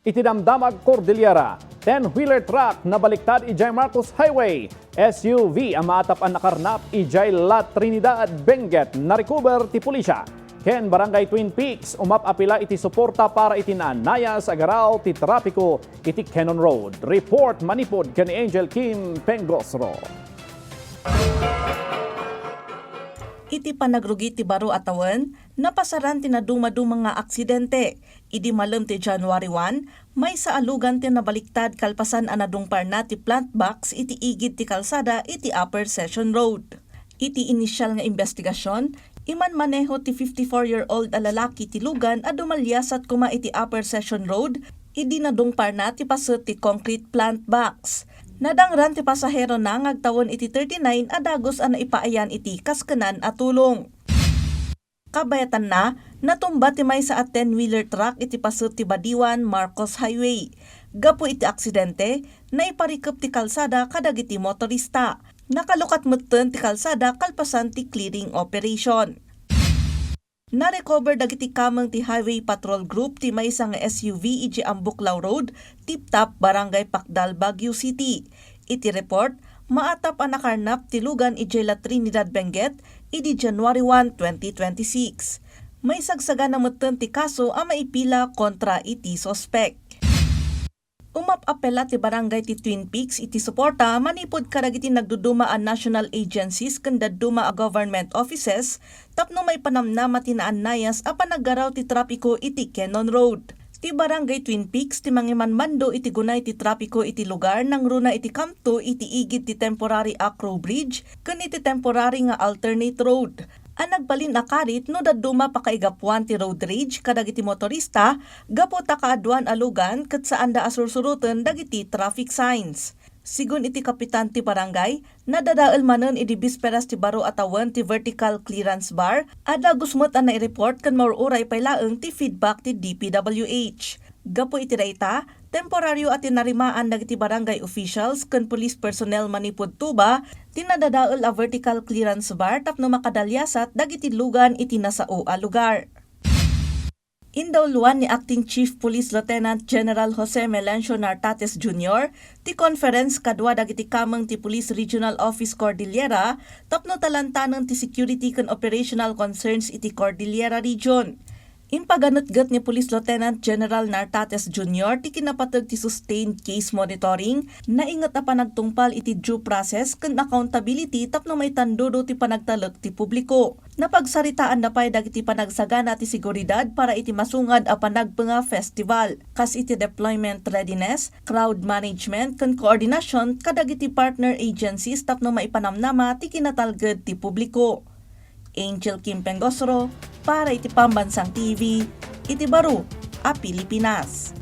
iti Damdamag Cordillera. 10-wheeler truck nabaliktad idiay Marcos Highway. SUV ang maatap ang nakarnap idiay La Trinidad, Benguet, na-recover ti pulisya. Ken Barangay Twin Peaks, umap-apila iti suporta para itinanaya sa agaraw ti trapiko iti Cannon Road. Report manipod ken Angel Kim Pengosro. Iti panagrugi ti baro atawan, napasaran ti naduma-dumang nga aksidente. Idi malam ti January 1, may sa alugan ti nabaliktad kalpasan ang nadungpar na ti plant box iti igid ti kalsada iti Upper Session Road. Iti inisyal nga investigasyon, iman maneho ti 54-year-old a lalaki ti lugan a dumalyasat kuma iti Upper Session Road, idi nadungpar na ti paset ti concrete plant box. Nadangran ti pasahero na ngagtawon iti 39 adagos a naipaayan iti kaskanan at tulong. Kabayatan na, natumba ti Maysa at 10-wheeler truck iti paset ti Badiwan, Marcos Highway. Gapo iti aksidente, naiparikop ti kalsada kadagiti motorista. Nakalukat mutten ti kalsada kalpasan ti clearing operation. Na-recover dagiti kamang ti Highway Patrol Group ti Maysa nga SUV iti Ambuklaw Road, Tip-Top, Barangay Pakdal, Baguio City. Iti report, maatap ang nakarnap ti lugan iti La Trinidad, Benguet, iti January 1, 2026. May sagsaga na mutten ti kaso ang maipila kontra iti sospek. Umap-apela ti Barangay ti Twin Peaks iti suporta manipod kadagiti nagduduma a national agencies ken dadduma a government offices tapno may panamnama ti naannayas a panaggaraw ti trapiko iti Cannon Road. Ti Barangay Twin Peaks ti mangimanmando iti gunay ti trapiko iti lugar nang runa iti kamto iti igid ti temporary acro bridge ken iti temporary nga alternate road. Ang nagbalin akarit no dadduma pakaigapuan ti road rage kadagiti motorista gapo ta kaadwan alugan ket saan da asursuruten dagiti traffic signs. Sigun iti kapitan ti barangay, nadadael manen iti bisperas ti baro atawan ti vertical clearance bar ada gusmet ang nai-report ken maururay paylaeng ti feedback ti DPWH. Gapo iti dayta, temporaryo at tinarimaan dagiti barangay officials ken police personnel manipod tuba tinadadael a vertical clearance bar tapno makadalyasat dagiti lugan iti nasao a lugar. Indawluan ni Acting Chief Police Lieutenant General Jose Melencio Nartates Jr. ti conference kadwa dagiti kamang ti Police Regional Office Cordillera tapno talantanen ti security ken operational concerns iti Cordillera Region. Impaganutgat ni Police Lieutenant General Nartates Jr. ti kinapatag ti sustained case monitoring na ingat na panagtungpal iti due process ken accountability tapno may tandudo ti panagtalek ti publiko. Napagsaritaan na pay dagiti panagsagana ti seguridad para iti masungad a panagpenga festival. Kas iti deployment readiness, crowd management ken koordinasyon kadagiti partner agencies tapno maipanamnama ti kinatalged ti publiko. Angel Kim Pengosro para iti Pambansang TV, iti Baro, a Pilipinas.